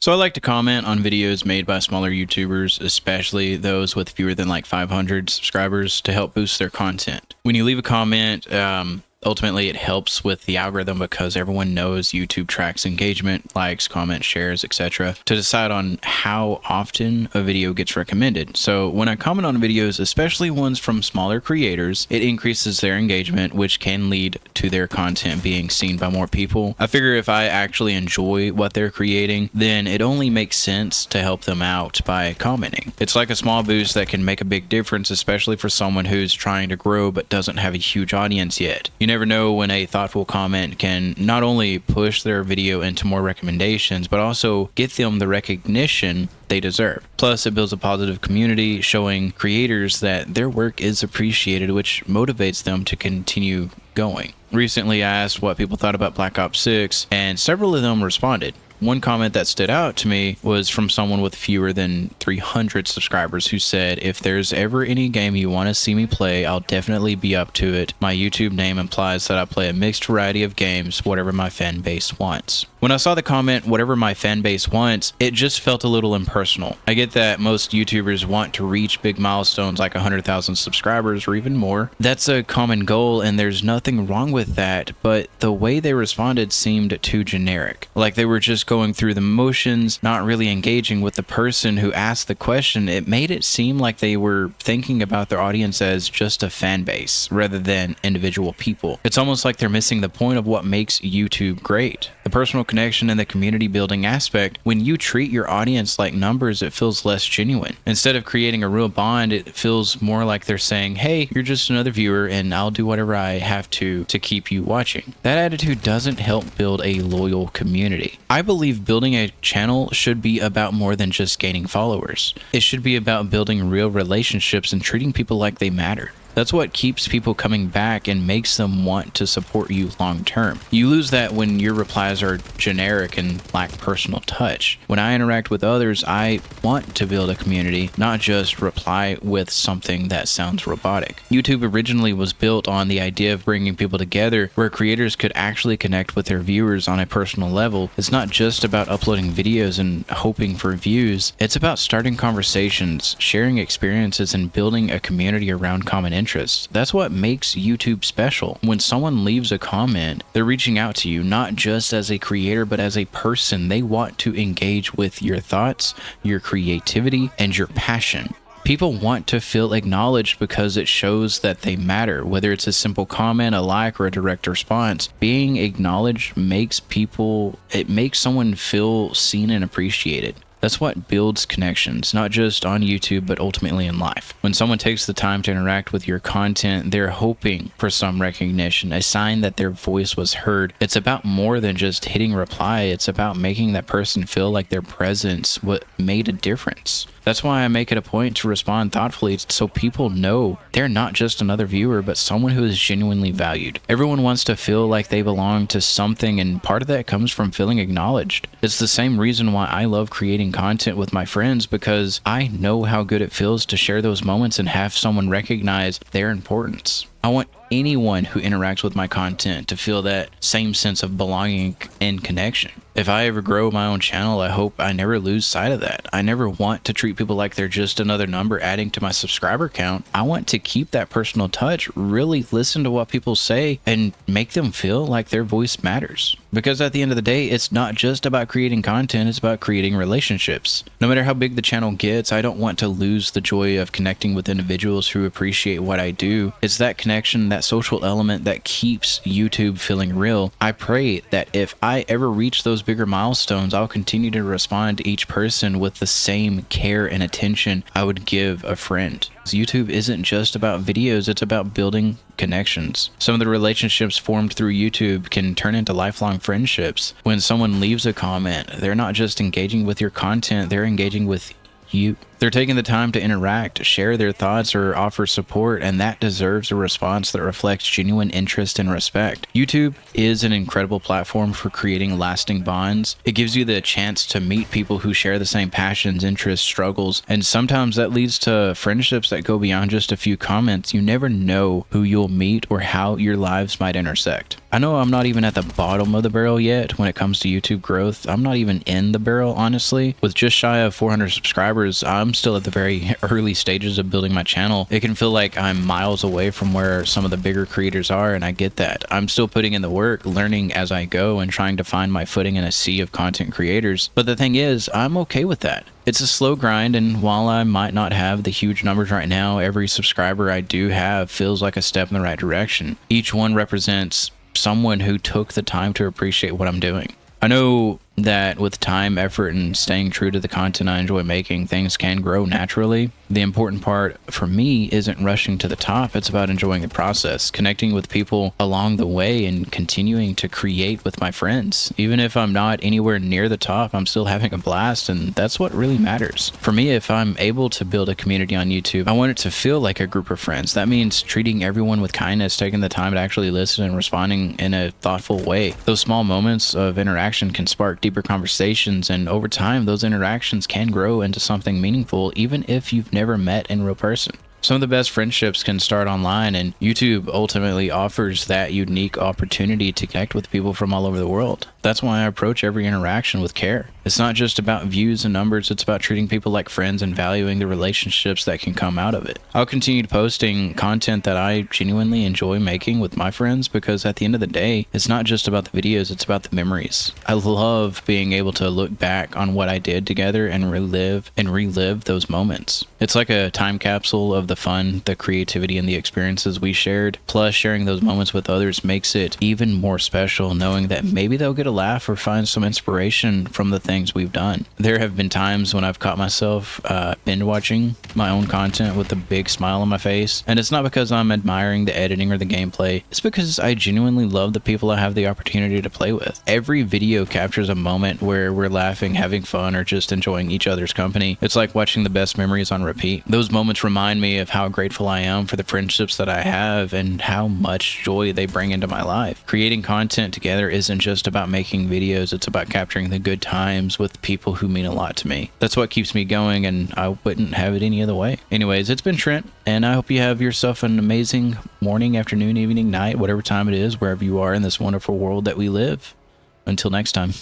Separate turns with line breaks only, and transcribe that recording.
So I like to comment on videos made by smaller YouTubers, especially those with fewer than like 500 subscribers, to help boost their content. When you leave a comment, ultimately it helps with the algorithm because everyone knows YouTube tracks engagement, likes, comments, shares, etc. to decide on how often a video gets recommended. So when I comment on videos, especially ones from smaller creators, it increases their engagement, which can lead to their content being seen by more people. I figure if I actually enjoy what they're creating, then it only makes sense to help them out by commenting. It's like a small boost that can make a big difference, especially for someone who's trying to grow but doesn't have a huge audience yet. You never know when a thoughtful comment can not only push their video into more recommendations, but also get them the recognition they deserve. Plus, it builds a positive community, showing creators that their work is appreciated, which motivates them to continue going. Recently, I asked what people thought about Black Ops 6, and several of them responded. One comment that stood out to me was from someone with fewer than 300 subscribers who said, "If there's ever any game you want to see me play, I'll definitely be up to it. My YouTube name implies that I play a mixed variety of games, whatever my fan base wants." When I saw the comment, "whatever my fan base wants," it just felt a little impersonal. I get that most YouTubers want to reach big milestones like 100,000 subscribers or even more. That's a common goal and there's nothing wrong with that, but the way they responded seemed too generic. Like they were just going through the motions, not really engaging with the person who asked the question. It made it seem like they were thinking about their audience as just a fan base rather than individual people. It's almost like they're missing the point of what makes YouTube great. The personal connection and the community building aspect. When you treat your audience like numbers, it feels less genuine. Instead of creating a real bond, it feels more like they're saying, "Hey, you're just another viewer and I'll do whatever I have to keep you watching." That attitude doesn't help build a loyal community. I believe building a channel should be about more than just gaining followers. It should be about building real relationships and treating people like they matter. That's what keeps people coming back and makes them want to support you long term. You lose that when your replies are generic and lack personal touch. When I interact with others, I want to build a community, not just reply with something that sounds robotic. YouTube originally was built on the idea of bringing people together where creators could actually connect with their viewers on a personal level. It's not just about uploading videos and hoping for views. It's about starting conversations, sharing experiences, and building a community around common interests. That's what makes YouTube special. When someone leaves a comment, they're reaching out to you not just as a creator, but as a person. They want to engage with your thoughts, your creativity, and your passion. People want to feel acknowledged because it shows that they matter. Whether it's a simple comment, a like, or a direct response, being acknowledged makes someone feel seen and appreciated. That's what builds connections, not just on YouTube, but ultimately in life. When someone takes the time to interact with your content, they're hoping for some recognition, a sign that their voice was heard. It's about more than just hitting reply. It's about making that person feel like their presence made a difference. That's why I make it a point to respond thoughtfully so people know they're not just another viewer, but someone who is genuinely valued. Everyone wants to feel like they belong to something, and part of that comes from feeling acknowledged. It's the same reason why I love creating content with my friends, because I know how good it feels to share those moments and have someone recognize their importance. I want anyone who interacts with my content to feel that same sense of belonging and connection. If I ever grow my own channel, I hope I never lose sight of that. I never want to treat people like they're just another number adding to my subscriber count. I want to keep that personal touch, really listen to what people say, and make them feel like their voice matters. Because at the end of the day, it's not just about creating content, it's about creating relationships. No matter how big the channel gets, I don't want to lose the joy of connecting with individuals who appreciate what I do. It's that connection, that social element that keeps YouTube feeling real. I pray that if I ever reach those bigger milestones, I'll continue to respond to each person with the same care and attention I would give a friend. YouTube isn't just about videos, it's about building connections. Some of the relationships formed through YouTube can turn into lifelong friendships. When someone leaves a comment, they're not just engaging with your content, they're engaging with you. They're taking the time to interact, share their thoughts, or offer support, and that deserves a response that reflects genuine interest and respect. YouTube is an incredible platform for creating lasting bonds. It gives you the chance to meet people who share the same passions, interests, struggles, and sometimes that leads to friendships that go beyond just a few comments. You never know who you'll meet or how your lives might intersect. I know I'm not even at the bottom of the barrel yet when it comes to YouTube growth. I'm not even in the barrel, honestly. With just shy of 400 subscribers, I'm still at the very early stages of building my channel. It can feel like I'm miles away from where some of the bigger creators are, and I get that. I'm still putting in the work, learning as I go, and trying to find my footing in a sea of content creators. But the thing is, I'm okay with that. It's a slow grind, and while I might not have the huge numbers right now, every subscriber I do have feels like a step in the right direction. Each one represents someone who took the time to appreciate what I'm doing. I know that with time, effort, and staying true to the content I enjoy making, things can grow naturally. The important part for me isn't rushing to the top. It's about enjoying the process, connecting with people along the way, and continuing to create with my friends. Even if I'm not anywhere near the top, I'm still having a blast, and that's what really matters. For me, if I'm able to build a community on YouTube, I want it to feel like a group of friends. That means treating everyone with kindness, taking the time to actually listen, and responding in a thoughtful way. Those small moments of interaction can spark deeper conversations, and over time, those interactions can grow into something meaningful, even if you've never met in real person. Some of the best friendships can start online, and YouTube ultimately offers that unique opportunity to connect with people from all over the world. That's why I approach every interaction with care. It's not just about views and numbers, it's about treating people like friends and valuing the relationships that can come out of it. I'll continue posting content that I genuinely enjoy making with my friends, because at the end of the day, it's not just about the videos, it's about the memories. I love being able to look back on what I did together and relive those moments. It's like a time capsule of the fun, the creativity, and the experiences we shared. Plus, sharing those moments with others makes it even more special, knowing that maybe they'll get a laugh or find some inspiration from the things we've done. There have been times when I've caught myself binge watching my own content with a big smile on my face, and it's not because I'm admiring the editing or the gameplay. It's because I genuinely love the people I have the opportunity to play with. Every video captures a moment where we're laughing, having fun, or just enjoying each other's company. It's like watching the best memories on repeat. Those moments remind me of how grateful I am for the friendships that I have and how much joy they bring into my life. Creating content together isn't just about making videos, it's about capturing the good times with people who mean a lot to me. That's what keeps me going, and I wouldn't have it any other way. Anyways, it's been Trent, and I hope you have yourself an amazing morning, afternoon, evening, night, whatever time it is, wherever you are in this wonderful world that we live. Until next time.